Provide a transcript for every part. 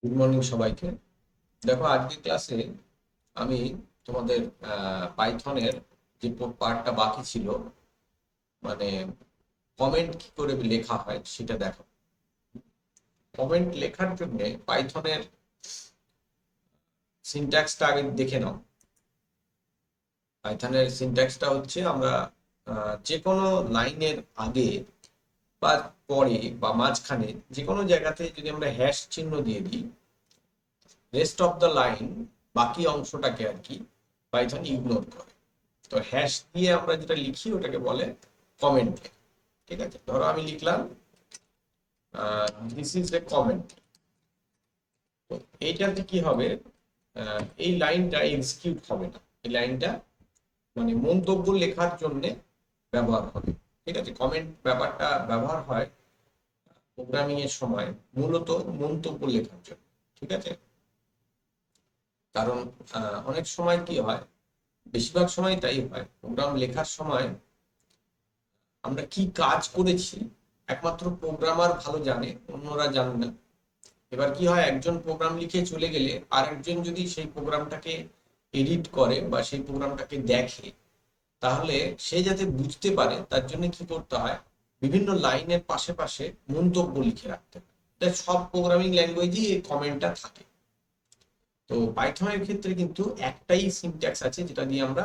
Good morning সবাইকে। দেখো, আজকের ক্লাসে আমি তোমাদের পাইথনের যে পার্টটা বাকি ছিল, মানে কমেন্ট কি করে লেখা হয় সেটা দেখো। কমেন্ট লেখার জন্য পাইথনের সিনট্যাক্সটা আগে দেখে নাও। পাইথনের সিনট্যাক্সটা হচ্ছে আমরা যে কোনো লাইনের আগে বা পরে বা মাঝখানে যে কোনো জায়গাতে যদি আমরা হ্যাশ চিহ্ন দিয়ে দিই, রেস্ট অফ দ্য লাইন, বাকি অংশটাকে আর কি পাইথন ইগনোর করে। তো হ্যাশ দিয়ে আমরা যেটা লিখি ওটাকে বলে কমেন্ট। ঠিক আছে, ধরো আমি লিখলাম দিস ইজ এ কমেন্ট। তো এইটাতে কি হবে, এই লাইনটা এক্সিকিউট হবে না। এই লাইনটা মানে মন্তব্য লেখার জন্য ব্যবহার হবে। ঠিক আছে, কমেন্ট ব্যাপারটা ব্যবহার হয় প্রোগ্রামিং এর সময় মূলত মন্তব্য লেখার জন্য। ঠিক আছে, কারণ অনেক সময় কি হয়, বেশিরভাগ সময় তাই হয়, প্রোগ্রাম লেখার সময় আমরা কি কাজ করেছি একমাত্র প্রোগ্রামার ভালো জানে, অন্যরা জানে না। এবার কি হয়, একজন প্রোগ্রাম লিখে চলে গেলে আর একজন যদি সেই প্রোগ্রামটাকে এডিট করে বা সেই প্রোগ্রামটাকে দেখে, তাহলে সে যাতে বুঝতে পারে তার জন্য কি করতে হয়, বিভিন্ন লাইনের পাশে পাশে মন্তব্য লিখে রাখতে হয়। এটা সব প্রোগ্রামিং ল্যাঙ্গুয়েজেই এই কমেন্টটা থাকে। তো পাইথনের ক্ষেত্রে কিন্তু একটাই সিনট্যাক্স আছে যেটা দিয়ে আমরা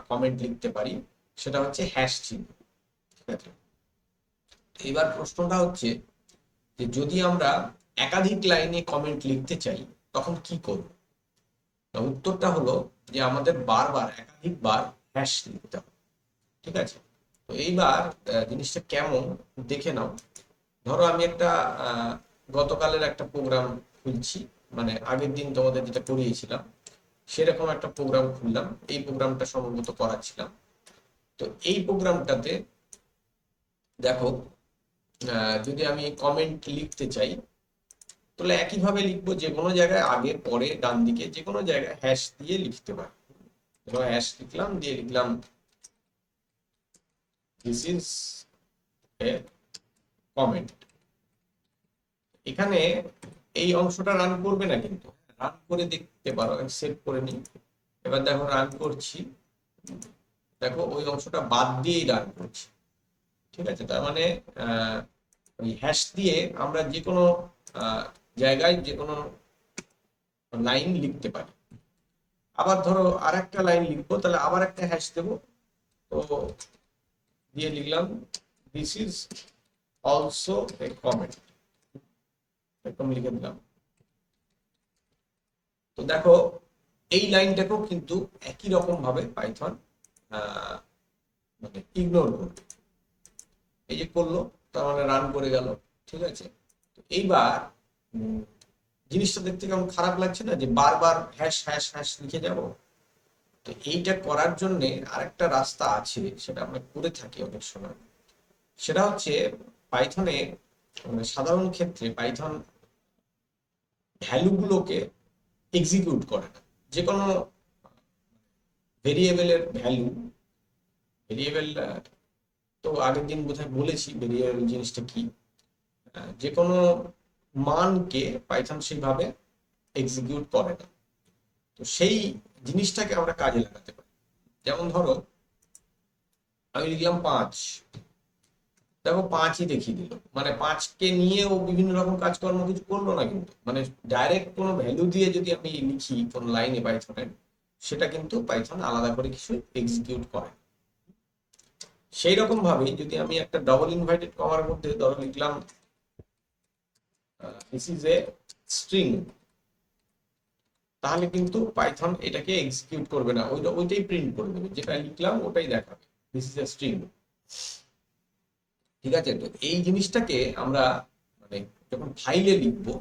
কমেন্ট লিখতে পারি, সেটা হচ্ছে হ্যাশ চিহ্ন। ঠিক আছে, এবার প্রশ্নটা হচ্ছে যে যদি আমরা একাধিক লাইনে কমেন্ট লিখতে চাই তখন কি করব। উত্তরটা হলো যে আমাদের বারবার একাধিকবার হ্যাশ লিখতে হবে। ঠিক আছে, তো এইবার জিনিসটা কেমন দেখে নাও। ধরো আমি একটা গতকালের একটা প্রোগ্রাম খুলছি, মানে আগের দিন তোমাদের যেটা করিয়েছিলাম সেরকম একটা প্রোগ্রাম খুললাম। এই প্রোগ্রামটা সম্ভবত করাচ্ছিলাম। তো এই প্রোগ্রামটাতে দেখো, যদি আমি কমেন্ট লিখতে চাই তাহলে একইভাবে লিখবো, যে কোনো জায়গায় আগে পরে ডান দিকে যে কোনো জায়গায় হ্যাশ দিয়ে লিখতে পারি। ধরো হ্যাশ লিখলাম, দিয়ে লিখলাম দিস ইজ এ কমেন্ট। এখানে এই অংশটা রান করবে না, কিন্তু রান করে দেখতে পারো। সেভ করে নিই। এবার দেখো রান করছি, দেখো ওই অংশটা বাদ দিয়েই রান করছি। ঠিক আছে, তার মানে ওই হ্যাশ দিয়ে আমরা যে কোনো আহ, জায়গায় যে কোনো লাইন লিখতে পারি। আবার ধরো আর একটা লাইন লিখবো, তাহলে আবার একটা হ্যাশ দেবো। তো দিয়ে লিখলাম this is also a comment, এরকম লিখে দিলাম। তো দেখো এই লাইনটাকেও কিন্তু একই রকম ভাবে পাইথন মানে ইগনোর করবে। এই যে করলো, তার মানে রান করে গেল। ঠিক আছে, তো এইবার উম, জিনিসটা দেখতে কেমন খারাপ লাগছে না, যে বারবার হ্যাশ হ্যাশ হ্যাশ লিখে যাব। তো এইটা করার জন্য আরেকটা রাস্তা আছে, সেটা আমরা করে থাকি অনেক সময়। সেটা হচ্ছে পাইথনে, মানে সাধারণ ক্ষেত্রে পাইথন ভ্যালু গুলোকে এক্সিকিউট করে না। যে কোনো ভেরিয়েবলের ভ্যালু, ভেরিয়েবল তো আগের দিন বোধহয় বলেছি ভেরিয়েবল জিনিসটা কি। যে কোনো মানকে পাইথন সেইভাবে এক্সিকিউট করে না। তো সেই জিনিসটাকে আমরা কাজে লাগাতে পারি। যেমন ধরো আমি লিখলাম 5, দেখো 5ই দেখিয়ে দিল। মানে 5কে নিয়ে ও বিভিন্ন রকম কাজকর্ম কিছু করলো না, কিন্তু মানে ডাইরেক্ট কোনো ভ্যালু দিয়ে যদি আমি লিখি কোনো লাইনে পাইথনের, সেটা কিন্তু পাইথন আলাদা করে কিছু এক্সিকিউট করে। সেই রকম ভাবে যদি আমি একটা ডবল ইনভার্টেড কমার মধ্যে ধরো লিখলাম দিস ইজ এ স্ট্রিং, তাহলে কিন্তু পাইথন এটাকে এক্সিকিউট করবে না, ওইটাই প্রিন্ট করে দেবে, যেটা লিখলাম ওটাই দেখাবে, দিস ইজ এ স্ট্রিং। ঠিক আছে, তো এই জিনিসটাকে আমরা মানে যখন ফাইলে লিখবো,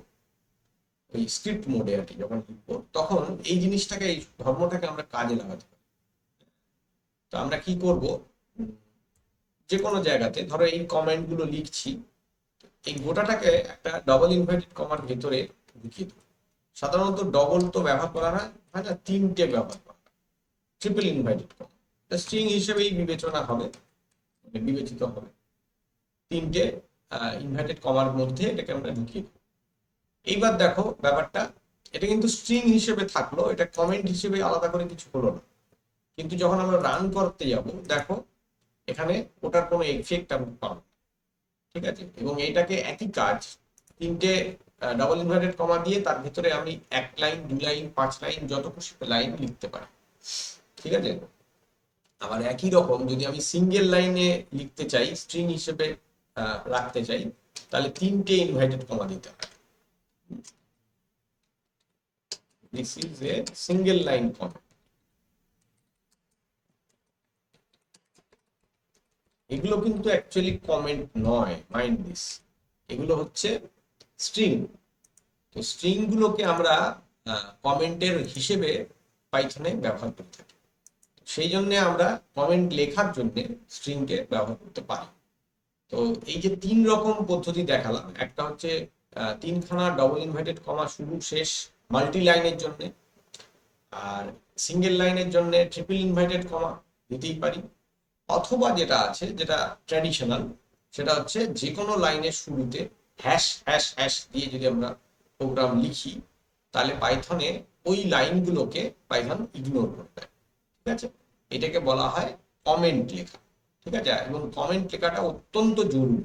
ওই স্ক্রিপ্ট মোডে আর কি যখন লিখবো, তখন এই জিনিসটাকে, এই ধর্মটাকে আমরা কাজে লাগাতে পারি। তো আমরা কি করব, যে কোনো জায়গাতে ধরো এই কমেন্ট গুলো লিখছি, এই গোটাটাকে একটা ডবল ইনভার্টেড কমার ভেতরে ঢুকিয়ে দেবো। সাধারণত ডবল তো ব্যবহার করা হয় হয় না, 3টে ব্যবহার করা হয়। ট্রিপল ইনভার্টেড কমা স্ট্রিং হিসেবেই বিবেচনা হবে, মানে বিবেচিত হবে। 3টে ইনভার্টেড কমার মধ্যে এটাকে আমরা ঢুকিয়ে দেবো। এইবার দেখো ব্যাপারটা, এটা কিন্তু স্ট্রিং হিসেবে থাকলো, এটা কমেন্ট হিসেবে আলাদা করে কিছু হলো না। কিন্তু যখন আমরা রান করতে যাব, দেখো এখানে ওটার কোনো এফেক্ট আমি পাবো, ঠিক আছে। এবং এটাকে একই কাজ, তিনটে ডাবল ইনভার্টেড কমা দিয়ে তার ভিতরে আমি 1 লাইন 2 লাইন 5 লাইন যত খুশি লাইন লিখতে পারি, ঠিক আছে। আবার একই রকম যদি আমি সিঙ্গেল লাইনে লিখতে চাই, স্ট্রিং হিসেবে রাখতে চাই, তাহলে 3টে ইনভার্টেড কমা দিতে হয়। This is a single line comma. এগুলো কিন্তু অ্যাকচুয়ালি কমেন্ট নয়, মাইন্ড দিস, এগুলো হচ্ছে স্ট্রিং। তো স্ট্রিং গুলোকে আমরা কমেন্টের হিসেবে পাইথনে ব্যবহার করে থাকি। সেই জন্য আমরা কমেন্ট লেখার জন্য স্ট্রিংকে ব্যবহার করতে পারি। তো এই যে 3 রকম পদ্ধতি দেখালাম, একটা হচ্ছে 3খানা ডবল ইনভার্টেড কমা শুরু শেষ মাল্টি লাইনের জন্য, আর সিঙ্গেল লাইনের জন্য ট্রিপল ইনভার্টেড কমা দিতেই পারি। অথবা যেটা আছে, যেটা ট্র্যাডিশনাল, সেটা হচ্ছে যে কোনো লাইনের শুরুতে হ্যাশ হ্যাশ হ্যাশ দিয়ে যদি আমরা প্রোগ্রাম লিখি, তাহলে পাইথনে ওই লাইনগুলোকে পাইথন ইগনোর করবে, ঠিক আছে। এটাকে বলা হয় কমেন্ট লেখা, ঠিক আছে। এবং কমেন্ট লেখাটা অত্যন্ত জরুরি।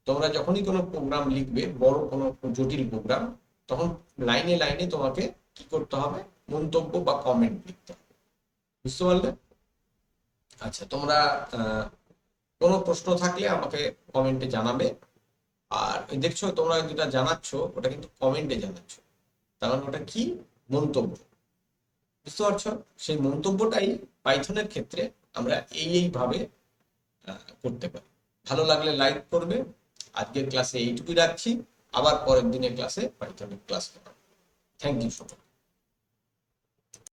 তোমরা যখনই কোনো প্রোগ্রাম লিখবে, বড় কোনো জটিল প্রোগ্রাম, তখন লাইনে লাইনে তোমাকে কি করতে হবে, মন্তব্য বা কমেন্ট লিখতে হবে। বুঝতে পারলে? আচ্ছা, তোমরা কোনো প্রশ্ন থাকলে আমাকে কমেন্টে জানাবে। আর দেখছো তোমরা যেটা জানাচ্ছ ওটা কিন্তু কমেন্টে জানাচ্ছ, তার মানে ওটা কি, মন্তব্য। বুঝতে পারছো? সেই মন্তব্যটাই পাইথনের ক্ষেত্রে আমরা এইভাবে করতে পারি। ভালো লাগলে লাইক করবে। আজকের ক্লাসে এইটুকুই রাখছি, আবার পরের দিনের ক্লাসে পাইথনের ক্লাস করব। Thank you so much.